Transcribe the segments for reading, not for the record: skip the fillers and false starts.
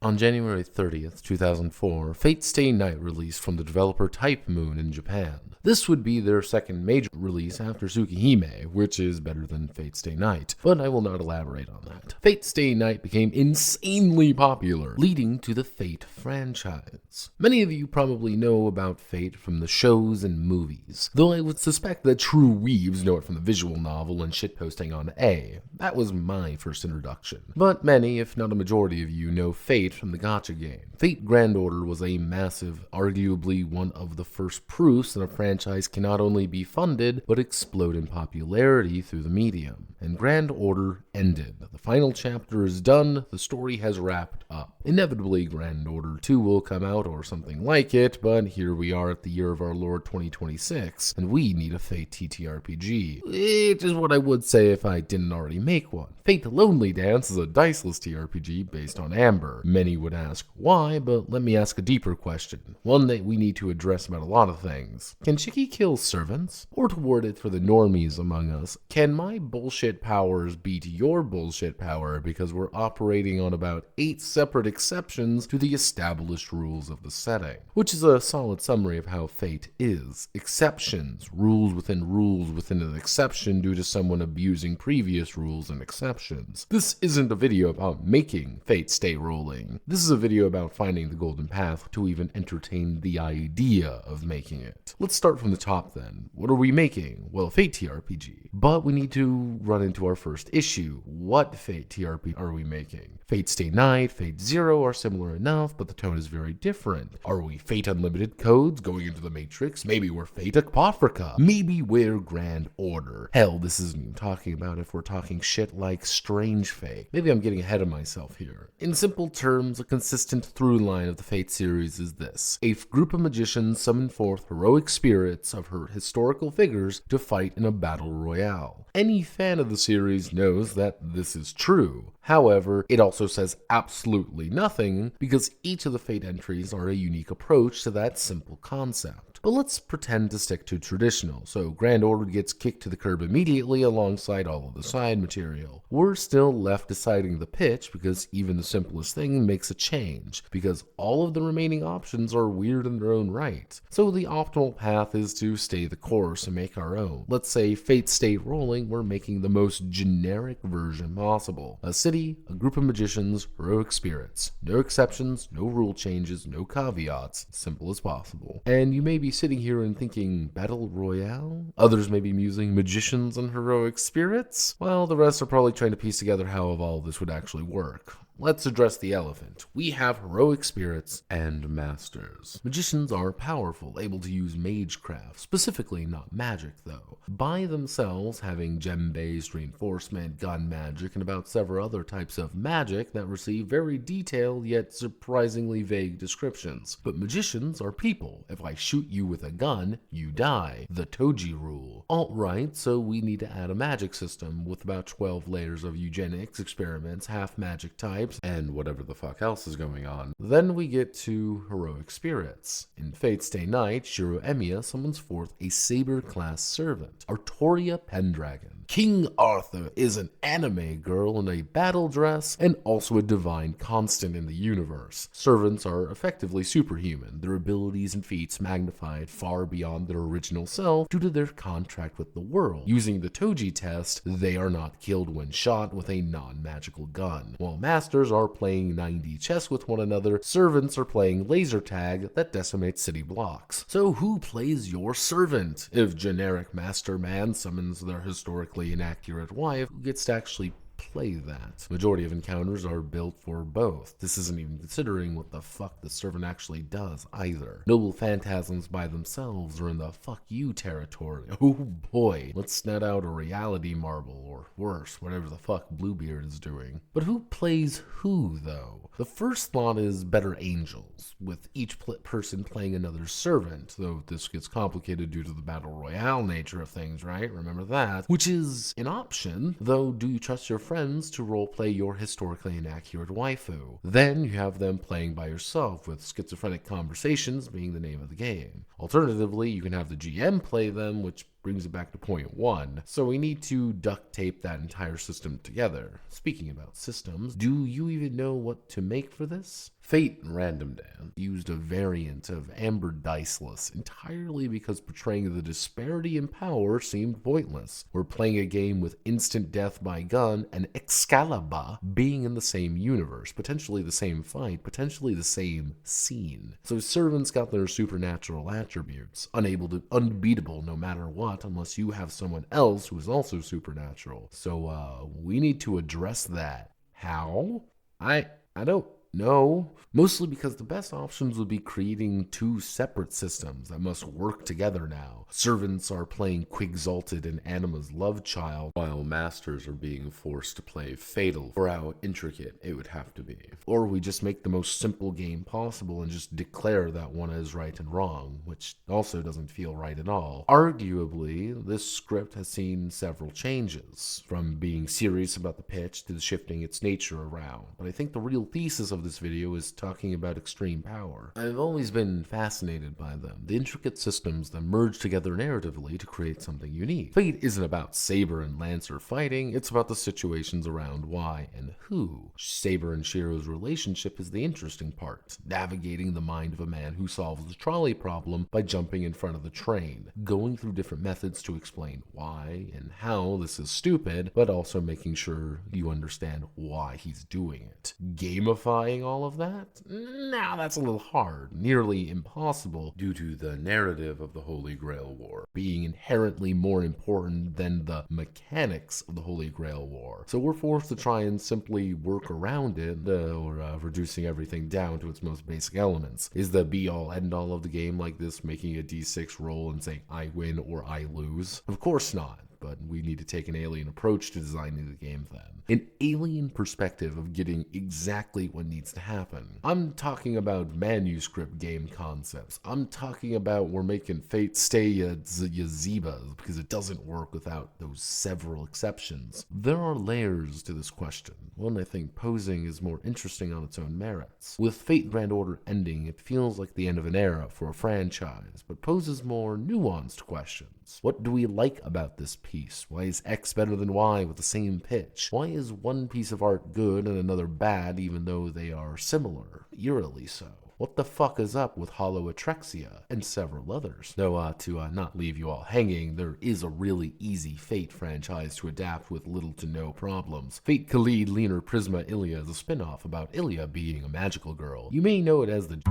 On January 30th, 2004, Fate Stay Night released from the developer Type Moon in Japan. This would be their second major release after Tsukihime, which is better than Fate Stay Night, but I will not elaborate on that. Fate Stay Night became insanely popular, leading to the Fate franchise. Many of you probably know about Fate from the shows and movies, though I would suspect that true weebs know it from the visual novel and shitposting on A. That was my first introduction. But many, if not a majority of you, know Fate from the gacha game. Fate Grand Order was a massive, arguably one of the first proofs that a franchise can not only be funded, but explode in popularity through the medium. And Grand Order ended. The final chapter is done, the story has wrapped up. Inevitably, Grand Order 2 will come out or something like it, but here we are at the year of our Lord 2026, and we need a Fate TTRPG. Which is what I would say if I didn't already make one. Fate Lonely Dance is a diceless TRPG based on Amber. Many would ask why, but let me ask a deeper question. One that we need to address about a lot of things. Can Shiki kill servants? Or to word it for the normies among us, can my bullshit powers beat your bullshit power because we're operating on about 8 separate exceptions to the established rules of the setting? Which is a solid summary of how Fate is. Exceptions, rules within an exception due to someone abusing previous rules and exceptions. This isn't a video about making Fate stay rolling. This is a video about finding the golden path to even entertain the idea of making it. Let's start from the top then. What are we making? Well, a Fate TRPG. But we need to run into our first issue. What Fate TRPG are we making? Fate Stay Night, Fate Zero are similar enough, but the tone is very different. Are we Fate Unlimited codes going into the Matrix? Maybe we're Fate Apocrypha. Maybe we're Grand Order. Hell, this isn't even talking about if we're talking shit like Strange Fate. Maybe I'm getting ahead of myself here. In simple terms, a consistent through line of the Fate series is this. A group of magicians summon forth heroic spirits of her historical figures to fight in a battle royale. Any fan of the series knows that this is true. However, it also says absolutely nothing because each of the Fate entries are a unique approach to that simple concept. But let's pretend to stick to traditional, so Grand Order gets kicked to the curb immediately alongside all of the side material. We're still left deciding the pitch because even the simplest thing makes a change, because all of the remaining options are weird in their own right. So the optimal path is to stay the course and make our own. Let's say Fate Stay Rolling, we're making the most generic version possible. A city, a group of magicians, heroic spirits. No exceptions, no rule changes, no caveats, simple as possible. And you may be sitting here and thinking, Battle Royale? Others may be musing magicians and heroic spirits? Well, the rest are probably trying to piece together how all this would actually work. Let's address the elephant. We have heroic spirits and masters. Magicians are powerful, able to use magecraft, specifically not magic though. By themselves, having gem-based reinforcement, gun magic, and about several other types of magic that receive very detailed yet surprisingly vague descriptions. But magicians are people. If I shoot you with a gun, you die. The Toji rule. Alright, so we need to add a magic system with about 12 layers of eugenics, experiments, half magic types, and whatever the fuck else is going on. Then we get to heroic spirits. In Fate Stay Night, Shiro Emiya summons forth a saber-class servant, Artoria Pendragon. King Arthur is an anime girl in a battle dress and also a divine constant in the universe. Servants are effectively superhuman, their abilities and feats magnified far beyond their original self due to their contract with the world. Using the Toji test, they are not killed when shot with a non-magical gun. While masters are playing 9D chess with one another, servants are playing laser tag that decimates city blocks. So who plays your servant? If generic master man summons their historically inaccurate wife, who gets to actually play that? Majority of encounters are built for both. This isn't even considering what the fuck the servant actually does either. Noble phantasms by themselves are in the fuck you territory. Oh boy, let's snet out a reality marble, or worse, whatever the fuck Bluebeard is doing. But who plays who though? The first thought is better angels, with each person playing another servant, though this gets complicated due to the battle royale nature of things, right? Remember that. Which is an option, though do you trust your friends to roleplay your historically inaccurate waifu? Then you have them playing by yourself, with schizophrenic conversations being the name of the game. Alternatively, you can have the GM play them, which brings it back to point one. So we need to duct tape that entire system together. Speaking about systems, do you even know what to make for this? Fate and Random Dance used a variant of Amber Diceless entirely because portraying the disparity in power seemed pointless. We're playing a game with instant death by gun and Excalibur being in the same universe, potentially the same fight, potentially the same scene. So servants got their supernatural attributes, unbeatable no matter what, unless you have someone else who is also supernatural. So we need to address that. How? I don't know. Mostly because the best options would be creating two separate systems that must work together now. Servants are playing exalted and Anima's love child, while masters are being forced to play fatal for how intricate it would have to be. Or we just make the most simple game possible and just declare that one is right and wrong, which also doesn't feel right at all. Arguably, this script has seen several changes, from being serious about the pitch to shifting its nature around. But I think the real thesis of this video is talking about extreme power. I've always been fascinated by them, the intricate systems that merge together narratively to create something unique. Fate isn't about Saber and Lancer fighting, it's about the situations around why and who. Saber and Shiro's relationship is the interesting part, navigating the mind of a man who solves the trolley problem by jumping in front of the train, going through different methods to explain why and how this is stupid, but also making sure you understand why he's doing it. Gamifying all of that? Now that's a little hard, nearly impossible due to the narrative of the Holy Grail War being inherently more important than the mechanics of the Holy Grail War. So we're forced to try and simply work around it, or reducing everything down to its most basic elements. Is the be-all end-all of the game like this making a d6 roll and saying I win or I lose? Of course not. But we need to take an alien approach to designing the game then. An alien perspective of getting exactly what needs to happen. I'm talking about manuscript game concepts. I'm talking about we're making Fate stay Yazebas because it doesn't work without those several exceptions. There are layers to this question. One I think posing is more interesting on its own merits. With Fate Grand Order ending, it feels like the end of an era for a franchise, but poses more nuanced questions. What do we like about this piece? Why is X better than Y with the same pitch? Why is one piece of art good and another bad even though they are similar? Eerily so. What the fuck is up with Hollow Atrexia and several others? Though, to not leave you all hanging, there is a really easy Fate franchise to adapt with little to no problems. Fate Khalid Leaner Prisma Ilya is a spin-off about Ilya being a magical girl. You may know it as the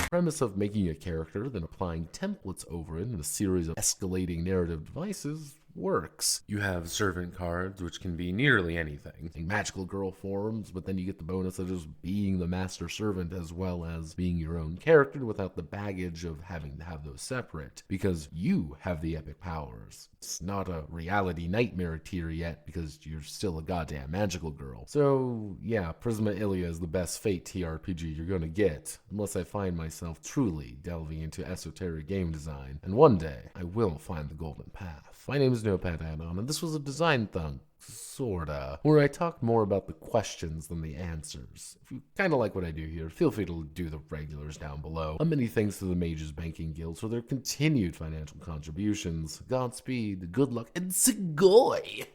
premise of making a character, then applying templates over it in a series of escalating narrative devices works. You have servant cards, which can be nearly anything. Magical girl forms, but then you get the bonus of just being the master servant as well as being your own character without the baggage of having to have those separate, because you have the epic powers. It's not a reality nightmare tier yet because you're still a goddamn magical girl. So yeah, Prisma Ilya is the best Fate TRPG you're gonna get, unless I find myself truly delving into esoteric game design, and one day I will find the golden path. My name is Notepad Anon, and this was a Design Thunk, sorta, where I talk more about the questions than the answers. If you kinda like what I do here, feel free to do the regulars down below. Many thanks to the Mages Banking Guild for their continued financial contributions. Godspeed, good luck, and Segoy!